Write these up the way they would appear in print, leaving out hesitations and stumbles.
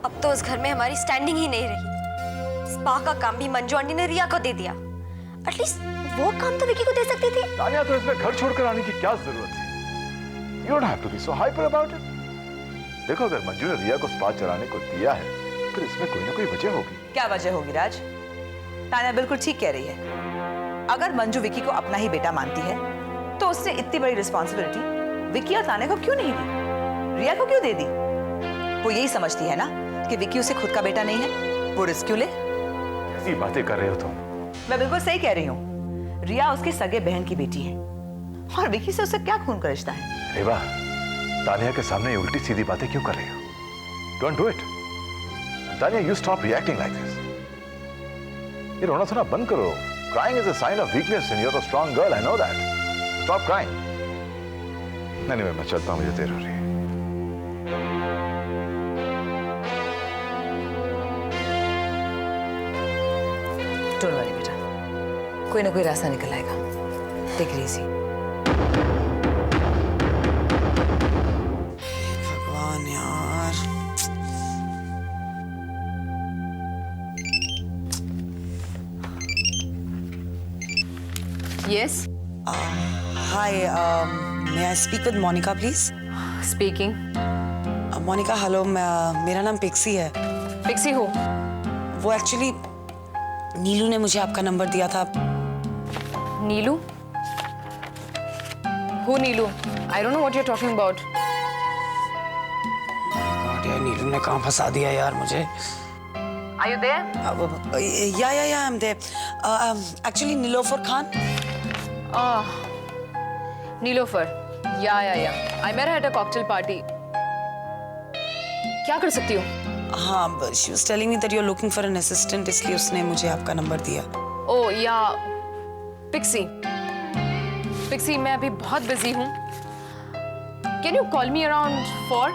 अब तो उस घर में हमारी स्टैंडिंग ही नहीं रही। स्पा का काम भी मंजू आंटी ने रिया को दे दिया। एटलीस्ट वो काम तो विकी को दे सकती थी। तानिया, तो इसमें घर छोड़कर आने की क्या जरूरत थी? You don't have to be so hyper about it. देखो, अगर मंजू ने रिया को स्पा चलाने को दिया है, फिर इसमें कोई ना कोई वजह होगी। क्या वजह होगी राज? तानिया बिल्कुल ठीक कह रही है। अगर मंजू विकी को अपना ही बेटा मानती है, तो उसने इतनी बड़ी रिस्पॉन्सिबिलिटी विकी और तानिया को क्यों नहीं दी? रिया को क्यों दे दी? वो यही समझती है ना कि विकी उसे खुद का बेटा नहीं है, वो रिस्क क्यों ले? ऐसी बातें कर रहे हो तुम। मैं बिल्कुल सही कह रही हूँ। रिया उसके सगे बहन की बेटी है और विकी से उससे क्या खून का रिश्ता है? रेवा, तानिया के सामने उल्टी सीधी बातें क्यों कर रही हो? Don't do it. Tania, you stop reacting like this. ये रोना धोना बंद करो। Crying is a sign of weakness and you're a strong girl. I know that. Stop crying. Anyway, मैं चलता हूँ, मुझे देर हो रही है। Don't worry बेटा, कोई ना कोई रास्ता निकल आएगा। Take it easy. भगवान यार। Yes, Hi, may I speak with Monica, please? speaking. Monica, hello, मेरा नाम पिक्सी है। Pixie who? वो एक्चुअली नीलू ने मुझे आपका नंबर दिया था। Neelu? Who Neelu? I don't know what you're talking about. God यार, नीलू ने कहाँ फंसा दिया यार मुझे। Are you there? या I'm there. Actually Nilofar Khan. Ah, Neelofer. Yeah. I met her at a cocktail party. क्या कर सकती हूँ? हाँ, she was telling me that you're looking for an assistant, इसलिए उसने मुझे आपका नंबर दिया। Oh yeah, Pixie. Pixie, मैं अभी बहुत busy हूँ. Can you call me around 4?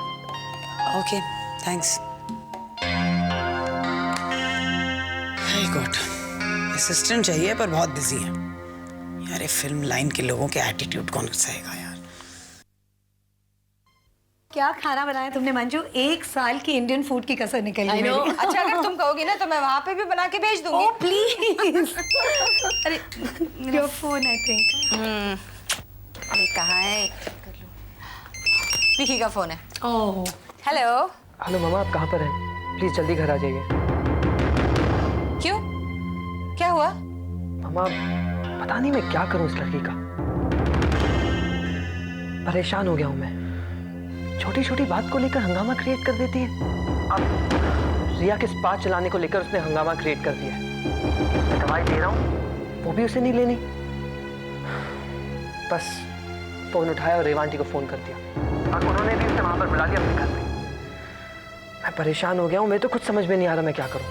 Okay, thanks. Hey God, assistant चाहिए पर बहुत बिजी है। यार ये फिल्म लाइन के लोगों के एटीट्यूड कौन सहेगा यार। क्या खाना बनाया तुमने मंजू? 1 साल की इंडियन फूड की कसर निकल गई मेरी। अच्छा, अगर तुम कहोगी ना तो मैं वहाँ पे भी बना के भेज दूंगी। Oh please. अरे योर फोन आई थिंक। अरे कहाँ है? विकी का फोन है। Oh hello. हेलो मामा, आप कहाँ पर हैं? प्लीज जल्दी घर आ जाइए। क्यों? क्या हुआ? मामा, पता नहीं मैं क्या करूं इस लड़की का। परेशान हो गया हूं मैं। छोटी छोटी बात को लेकर हंगामा क्रिएट कर देती है। अब रिया के स्पा चलाने को लेकर उसने हंगामा क्रिएट कर दिया है। मैं दवाई दे रहा हूं, वो भी उसे नहीं लेनी। बस फोन उठाया और रेवा आंटी को फोन कर दिया और उन्होंने भी उसे वहां पर बुला लिया अपने घर में। मैं परेशान हो गया हूं, मैं तो कुछ समझ में नहीं आ रहा मैं क्या करूं।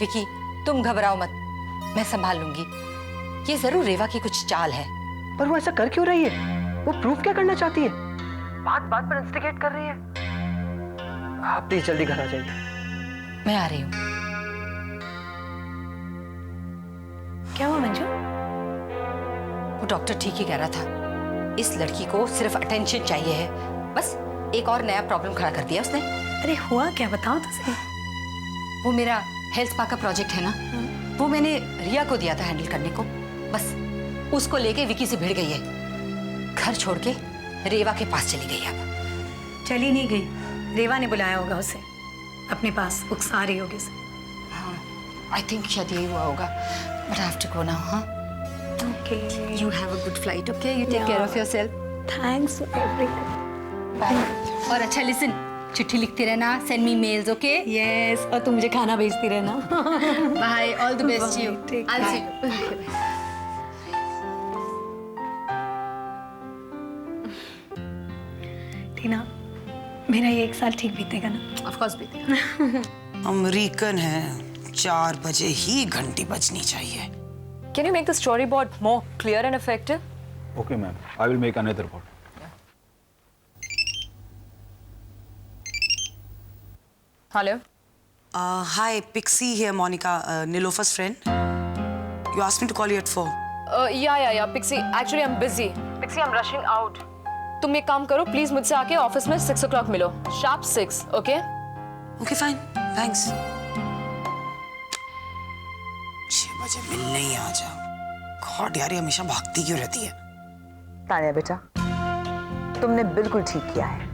विकी, तुम घबराओ मत, मैं संभाल लूंगी। ये जरूर रेवा की कुछ चाल है। पर वो ऐसा कर क्यों रही है? वो प्रूफ क्या करना चाहती है? बात बात पर इंस्टिगेट कर रही है। आप प्लीज जल्दी घर आ जाइए। मैं आ रही हूँ। क्या हुआ मंजू? वो डॉक्टर ठीक ही कह रहा था। इस लड़की को सिर्फ अटेंशन चाहिए है। बस एक और नया प्रॉब्लम खड़ा कर दिया उसने। अरे हुआ क्या, बताओ तो सही। वो मेरा हेल्थ स्पा का प्रोजेक्ट है ना, वो मैंने रिया को दिया था हैंडल करने को। बस उसको लेके विकी से भिड़ गई है। घर छोड़ के रेवा के पास चली गई। अब चली नहीं गई, रेवा ने बुलाया होगा उसे अपने पास, उकसा रही होगी उसे। हाँ, आई थिंक शायद यही हुआ होगा। But I have to go now. हाँ, okay, you have a good flight. Okay, you take care of yourself. Thanks for everything. Bye. और अच्छा लिसन, चिट्ठी लिखते रहना, send me mails. Okay yes, और तुम मुझे खाना भेजती रहना। Bye, all the best you. Take I see Tina, मेरा ये 1 साल ठीक बीतेगा ना? ऑफ कोर्स भी। अमेरिकन है, 4 बजे ही घंटी बजनी चाहिए। Can you make the storyboard more clear and effective? Okay, ma'am. I will make another board. Hello? Hi, Pixie here, Monica, Nilofer's friend. You asked me to call you at 4. Yeah. Pixie, actually I'm busy. Pixie, I'm rushing out. तुम एक काम करो, please मुझसे आके office में 6 o'clock मिलो, sharp 6, okay? Okay, fine. Thanks. 6 बजे मिलने ही आ जाओ। गॉड यार, ये हमेशा भागती क्यों रहती है? तान्या बेटा, तुमने बिल्कुल ठीक किया है।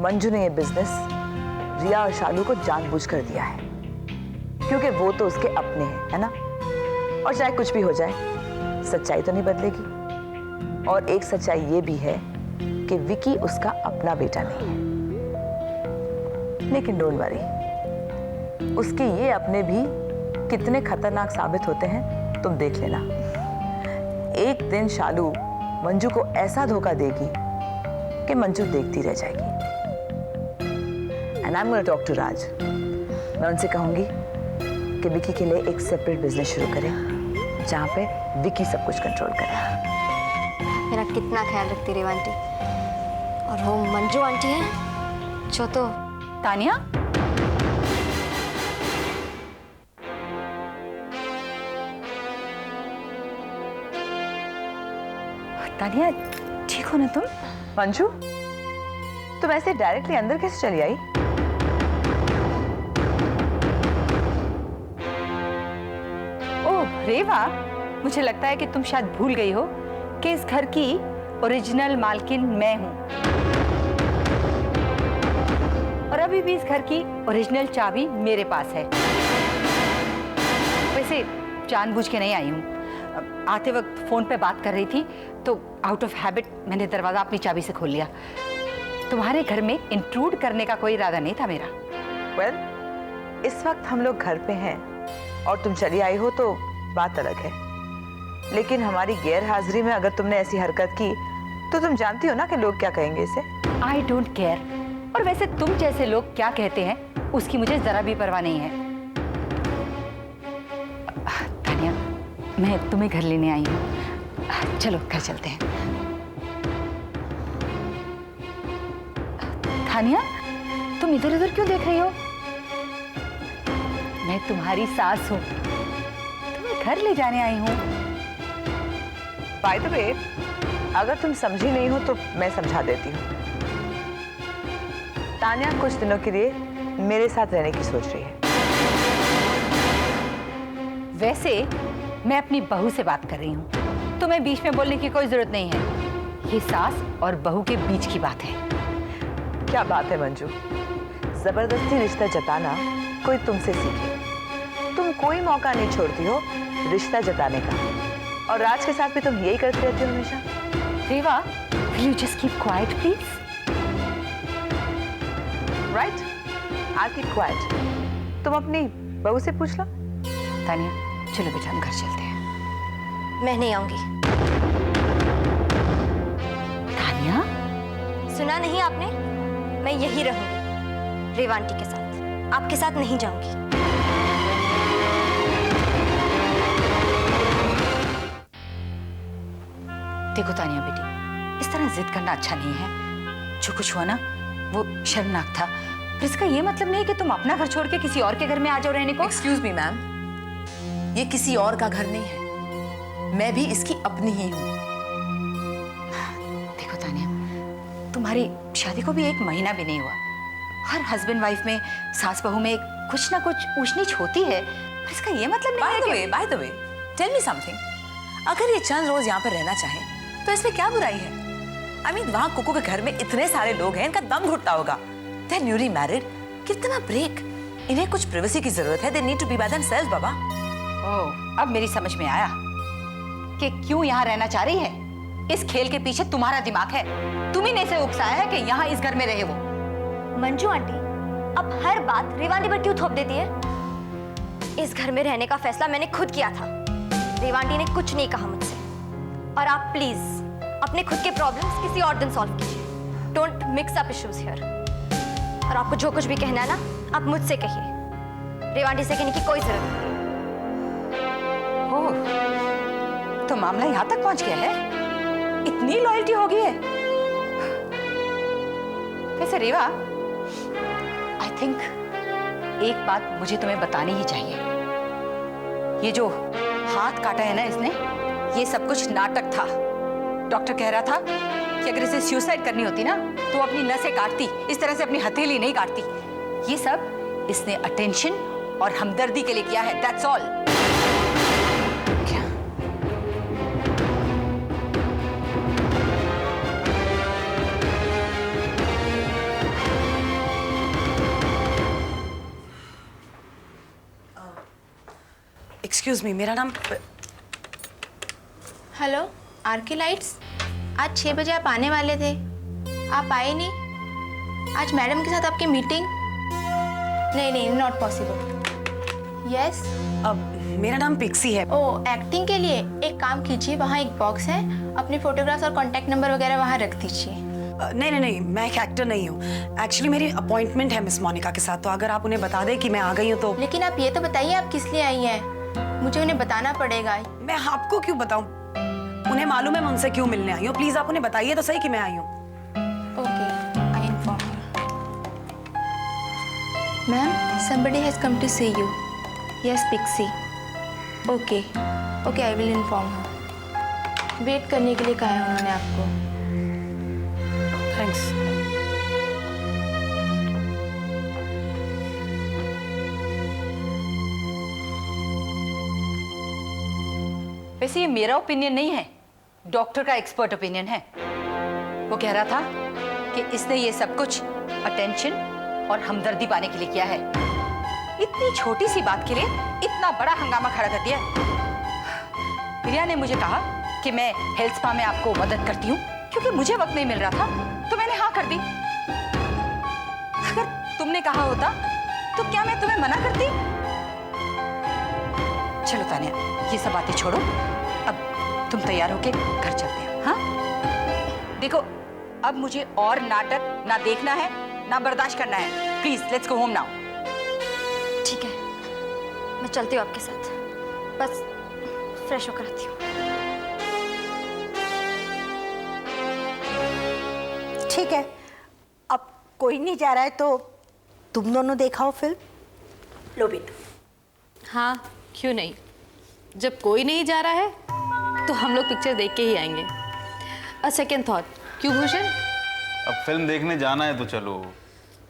मंजू ने ये बिजनेस रिया और शालू को जानबूझकर दिया है, क्योंकि वो तो उसके अपने हैं, है ना? और चाहे कुछ भी हो जाए, सच्चाई तो नहीं बदलेगी। और एक सच्चाई ये भी है कि विकी उसका अपना बेटा नहीं है। लेकिन डोंट वरी, उसके ये अपने भी कितने खतरनाक साबित होते हैं तुम देख लेना। एक दिन शालू मंजू को ऐसा धोखा देगी कि मंजू देखती रह जाएगी। And I am going to talk to Raj. मैं उनसे कहूंगी कि विकी के लिए एक सेपरेट बिजनेस शुरू करें, जहां पे विकी सब कुछ कंट्रोल करे। मेरा कितना ख्याल रखती रेवा आंटी, और वो मंजू आंटी है जो तो तानिया, तानिया ठीक हो ना तुम? मंजू, तुम ऐसे डायरेक्टली अंदर कैसे चली आई? ओह रेवा, मुझे लगता है कि तुम शायद भूल गई हो कि इस घर की ओरिजिनल मालकिन मैं हूं, और अभी भी इस घर की ओरिजिनल चाबी मेरे पास है। वैसे जानबूझ के नहीं आई हूं, आते वक्त फोन पे बात कर रही थी तो आउट ऑफ हैबिट मैंने दरवाजा अपनी चाबी से खोल लिया। तुम्हारे घर में इंट्रूड करने का कोई इरादा नहीं था मेरा। वेल, इस वक्त हम लोग घर पे हैं और तुम चली आई हो तो बात अलग है, लेकिन हमारी गैर हाजिरी में अगर तुमने ऐसी हरकत की तो तुम जानती हो ना कि लोग क्या कहेंगे इसे। आई डोंट केयर, और वैसे तुम जैसे लोग क्या कहते हैं उसकी मुझे जरा भी परवाह नहीं है। तानिया, मैं तुम्हें घर लेने आई हूँ, चलो घर चलते हैं। तानिया, तुम इधर उधर क्यों देख रही हो? मैं तुम्हारी सास हूँ, तुम्हें घर ले जाने आई हूँ। बाय द वे, अगर तुम समझी नहीं हो तो मैं समझा देती हूँ। तान्या कुछ दिनों के लिए मेरे साथ रहने की सोच रही है। वैसे मैं अपनी बहू से बात कर रही हूँ, तुम्हें बीच में बोलने की कोई जरूरत नहीं है। ये सास और बहू के बीच की बात है। क्या बात है मंजू, जबरदस्ती रिश्ता जताना कोई तुमसे सीखे। तुम कोई मौका नहीं छोड़ती हो रिश्ता जताने का, और राज के साथ भी तुम यही करती रहती हो हमेशा। रेवा, will you just keep quiet please? Right, I'll keep quiet। तुम अपनी बहू से पूछ लो। तानिया, चलो बेटा हम घर चलते हैं। मैं नहीं आऊंगी। तानिया, सुना नहीं आपने? मैं यही रहूंगी रेवा आंटी के साथ, आपके साथ नहीं जाऊंगी। देखो तानिया बेटी, इस तरह जिद करना अच्छा नहीं है। जो कुछ हुआ ना वो शर्मनाक था, पर इसका ये मतलब नहीं कि तुम अपना घर छोड़ के किसी और के घर में आ जाओ रहने को। एक्सक्यूज मी मैम, ये किसी और का घर नहीं है, मैं भी इसकी अपनी ही हूँ। देखो तानिया, तुम्हारी शादी को भी 1 महीना भी नहीं हुआ। हर हस्बैंड वाइफ में, सास बहू में कुछ ना कुछ ऊंच नीच होती है, पर इसका ये मतलब नहीं है कि by the way, tell me something. अगर ये चंद रोज यहाँ पर रहना चाहे तो इसमें क्या बुराई है? I mean, वहाँ कुकू के घर में इतने सारे लोग हैं, इनका दम घुटता होगा। They're newly married, कितना ब्रेक। इन्हें कुछ प्राइवेसी की जरूरत है। They need to be by themselves, बाबा। ओह, अब मेरी समझ में आया कि क्यों यहाँ रहना चाह रही है। इस खेल के पीछे तुम्हारा दिमाग है। तुम ही ने इसे उकसाया है कि यहाँ इस घर में रहे वो। मंजू आंटी, अब हर बात रेवा आंटी पर क्यों थोप देती है? इस घर में रहने का फैसला मैंने खुद किया था। रेवा आंटी ने कुछ नहीं कहा मुझसे। और आप प्लीज अपने खुद के प्रॉब्लम्स किसी और दिन सॉल्व कीजिए। Don't mix up issues here. और आपको जो कुछ भी कहना है ना, आप मुझसे कहिए। रेवा आंटी से कहने की कोई जरूरत नहीं। ओह, तो मामला यहाँ तक पहुँच गया है? इतनी लॉयल्टी हो गई है? वैसे रेवा, आई थिंक एक बात मुझे तुम्हें बतानी ही चाहिए। ये जो हाथ काटा है ना इसने, ये सब कुछ नाटक था। डॉक्टर कह रहा था कि अगर इसे सुसाइड करनी होती ना तो अपनी नसें काटती, इस तरह से अपनी हथेली नहीं काटती। ये सब इसने अटेंशन और हमदर्दी के लिए किया है, दैट्स ऑल। क्या? एक्सक्यूज मी, मेरा नाम हेलो आरके लाइट्स, आज 6 बजे आप आने वाले थे, आप आए नहीं। आज मैडम के साथ आपकी मीटिंग? नहीं, नॉट पॉसिबल। यस, अब मेरा नाम पिक्सी है। ओ एक्टिंग के लिए एक काम कीजिए, वहाँ एक बॉक्स है, अपनी फोटोग्राफ्स और कॉन्टैक्ट नंबर वगैरह वहाँ रख दीजिए। नहीं, मैं एक एक्टर नहीं हूँ। एक्चुअली मेरी अपॉइंटमेंट है मिस मोनिका के साथ, तो अगर आप उन्हें बता दें कि मैं आ गई हूँ तो। लेकिन आप ये तो बताइए आप किस लिए आई हैं, मुझे उन्हें बताना पड़ेगा। मैं आपको क्यों बताऊं? उन्हें मालूम है मैं उनसे क्यों मिलने आई हूँ। प्लीज आप उन्हें बताइए तो सही कि मैं आई हूँ। Okay, I inform ma'am, somebody has come to see you. Yes, Pixie. Okay, I will inform her. Wait करने के लिए कहा है उन्होंने आपको। थैंक्स। वैसे ये मेरा ओपिनियन नहीं है, डॉक्टर का एक्सपर्ट ओपिनियन है। वो कह रहा था कि इसने ये सब कुछ अटेंशन और हमदर्दी पाने के लिए किया है। इतनी छोटी सी बात के लिए इतना बड़ा हंगामा खड़ा कर दिया। रिया ने मुझे कहा कि मैं हेल्थ स्पा में आपको मदद करती हूँ क्योंकि मुझे वक्त नहीं मिल रहा था, तो मैंने हाँ कर दी। अगर तुमने कहा होता तो क्या मैं तुम्हें मना करती? चलो तानिया, ये सब बातें छोड़ो, अब तुम तैयार होके घर चलते हैं। हाँ देखो, अब मुझे और नाटक ना देखना है ना बर्दाश्त करना है। Please let's go home now. ठीक है, मैं चलती हूँ आपके साथ, बस फ्रेश होकर आती हूँ। ठीक है, अब कोई नहीं जा रहा है तो तुम दोनों देखाओ फिल्म। लो बेटा। हाँ, क्यों नहीं, जब कोई नहीं जा रहा है तो हम लोग पिक्चर देख के ही आएंगे। अ सेकेंड थॉट, क्यों भूषण? अब फिल्म देखने जाना है तो चलो,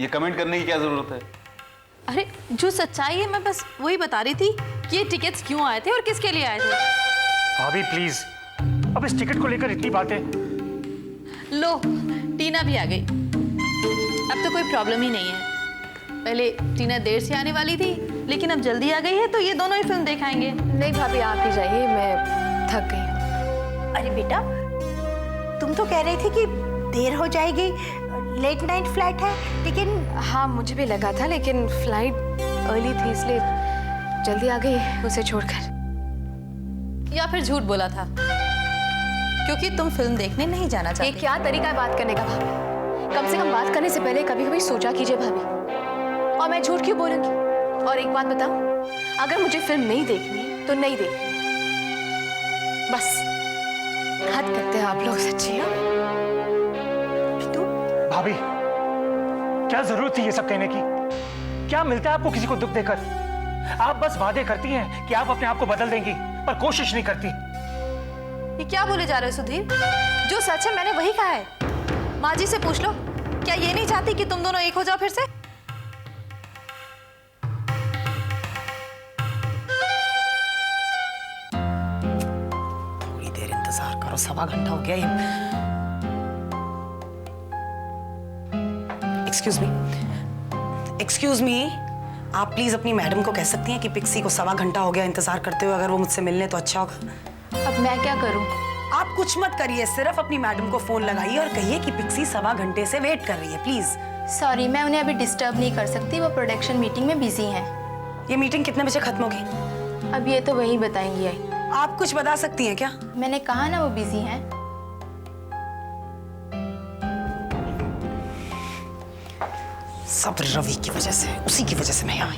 ये कमेंट करने की क्या जरूरत है? अरे जो सच्चाई है मैं बस वही बता रही थी कि ये टिकट्स क्यों आए थे और किसके लिए आए थे। भाभी प्लीज, अब इस टिकट को लेकर इतनी बातें। लो, टीना भी आ गई, अब तो कोई प्रॉब्लम ही नहीं है। पहले टीना देर से आने वाली थी लेकिन अब जल्दी आ गई है, तो ये दोनों ही फिल्म दिखाएंगे। नहीं भाभी, आप ही जाइए, मैं थक गई हूँ। अरे बेटा, तुम तो कह रही थी कि देर हो जाएगी, लेट नाइट फ्लाइट है, लेकिन। हाँ मुझे भी लगा था, लेकिन फ्लाइट अर्ली थी इसलिए जल्दी आ गई उसे छोड़कर। या फिर झूठ बोला था क्योंकि तुम फिल्म देखने नहीं जाना चाहती। ये क्या तरीका है बात करने का भाभी? कम से कम बात करने से पहले कभी कभी सोचा कीजिए भाभी। और मैं झूठ क्यों बोलूंगी? और एक बात बताऊं, अगर मुझे फिल्म नहीं देखनी तो नहीं देखनी, बस। हद करते हैं आप लोग सच्ची। भाभी, क्या जरूरत थी ये सब कहने की? क्या मिलता है आपको किसी को दुख देकर? आप बस वादे करती हैं कि आप अपने आप को बदल देंगी, पर कोशिश नहीं करती। ये क्या बोले जा रहे हो सुधीर? जो सच है मैंने वही कहा है। माँ जी से पूछ लो, क्या ये नहीं चाहती कि तुम दोनों एक हो जाओ फिर से? थोड़ी देर इंतजार करो, 1.25 घंटा हो गया ये। एक्सक्यूज मी, आप प्लीज अपनी मैडम को कह सकती हैं कि पिक्सी को 1.25 घंटा हो गया इंतजार करते हुए, अगर वो मुझसे मिलने तो अच्छा होगा। अब मैं क्या करूं? आप कुछ मत करिए, सिर्फ अपनी मैडम को फोन लगाइए और कहिए कि पिक्सी 1.25 घंटे से वेट कर रही है, प्लीज। सॉरी, मैं उन्हें अभी डिस्टर्ब नहीं कर सकती, वो प्रोडक्शन मीटिंग में बिजी हैं। ये मीटिंग कितने बजे खत्म होगी? अब ये तो वही बताएंगी। आप कुछ बता सकती हैं क्या? मैंने कहा ना वो बिजी हैं। सब रवि की वजह से, उसी की वजह से मैं यहाँ आई।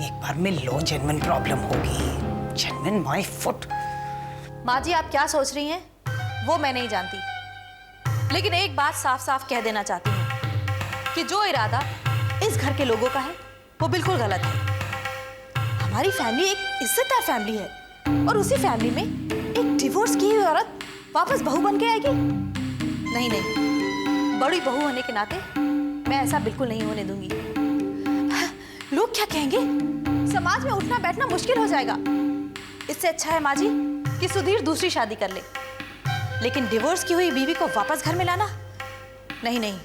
एक बार मिल लो, जेन्युइन प्रॉब्लम होगी। Genuine my foot. माँ जी आप क्या सोच रही हैं वो मैं नहीं जानती, लेकिन एक बात साफ साफ कह देना चाहती हूँ कि जो इरादा इस घर के लोगों का है वो बिल्कुल गलत है। हमारी फैमिली एक इज्जतदार फैमिली है और उसी फैमिली में एक डिवोर्स की हुई औरत वापस बहू बन के आएगी? नहीं नहीं, बड़ी बहू होने के नाते मैं ऐसा बिल्कुल नहीं होने दूंगी। क्या कहेंगे? समाज में उठना बैठना मुश्किल हो जाएगा। इससे अच्छा है माँ जी कि सुधीर दूसरी शादी कर ले, लेकिन डिवोर्स की हुई बीवी को वापस घर में लाना नहीं नहीं,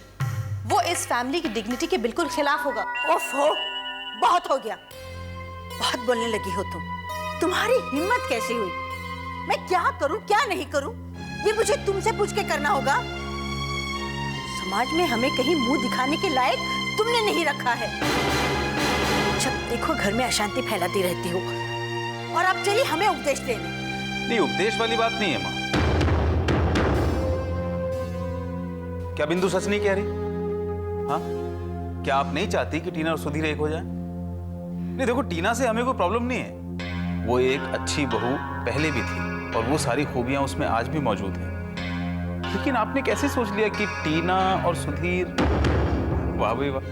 वो इस फैमिली की डिग्निटी के बिल्कुल खिलाफ होगा। ओफो, बहुत हो गया, बहुत बोलने लगी हो तुम। तुम्हारी हिम्मत कैसे हुई? मैं क्या करूं क्या नहीं करूं ये मुझे तुमसे पूछ के करना होगा। समाज में हमें कहीं मुंह दिखाने के लायक तुमने नहीं रखा है। जब देखो घर में अशांति फैलाती रहती हो, और अब चलिए हमें उपदेश देने। नहीं, उपदेश वाली बात नहीं है माँ। क्या बिंदु सच नहीं कह रही? हाँ, क्या आप नहीं चाहती कि टीना और सुधीर एक हो जाए? नहीं देखो, टीना से हमें कोई प्रॉब्लम नहीं है। वो एक अच्छी बहू पहले भी थी और वो सारी खूबियां उसमें आज भी मौजूद हैं। लेकिन आपने कैसे सोच लिया कि टीना और सुधीर? वाह भाई वाह।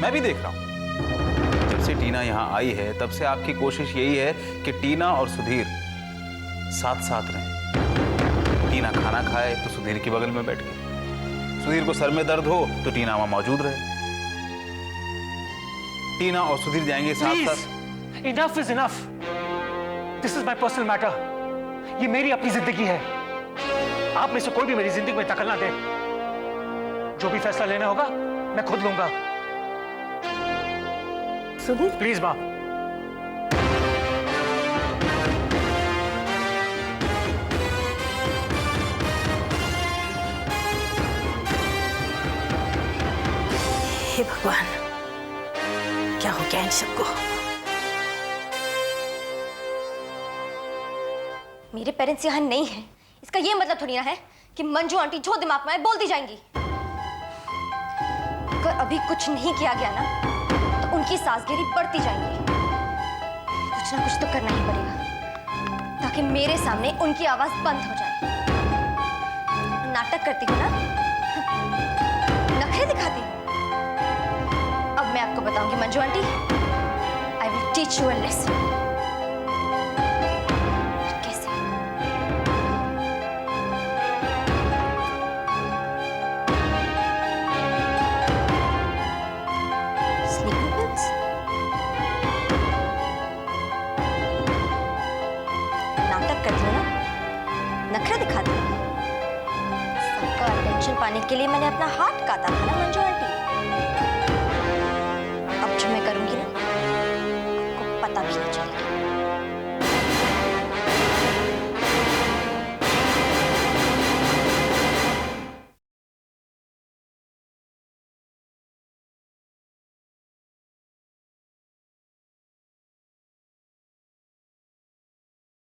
मैं भी देख रहा हूं, जब से टीना यहाँ आई है तब से आपकी कोशिश यही है कि टीना और सुधीर साथ साथ रहें। टीना खाना खाए तो सुधीर के बगल में बैठ के, सुधीर को सर में दर्द हो तो टीना वहां मौजूद रहे। टीना और सुधीर जाएंगे साथ साथ। Enough is enough. This is my personal matter. ये मेरी अपनी जिंदगी है। आप में से कोई भी मेरी जिंदगी में दखल ना दे। जो भी फैसला लेना होगा मैं खुद लूंगा। सुधीर, प्लीज माँ। हे भगवान, क्या हो गया इन सबको? मेरे पेरेंट्स यहाँ नहीं हैं, इसका ये मतलब थोड़ी ना है कि मंजू आंटी जो दिमाग में आए बोलती जाएंगी। अगर अभी कुछ नहीं किया गया ना तो उनकी सासगिरी बढ़ती जाएंगी। कुछ ना कुछ तो करना ही पड़ेगा ताकि मेरे सामने उनकी आवाज बंद हो जाए। नाटक करती हूँ ना, नखरे दिखाती हूँ। अब मैं आपको बताऊंगी Manju aunty, I will teach you a lesson. नखरे दिखाती हूँ। सबका अटेंशन पाने के लिए मैंने अपना हाथ काटा था ना मंजू आंटी। अब जो मैं करूंगी ना आपको पता भी नहीं चलेगा।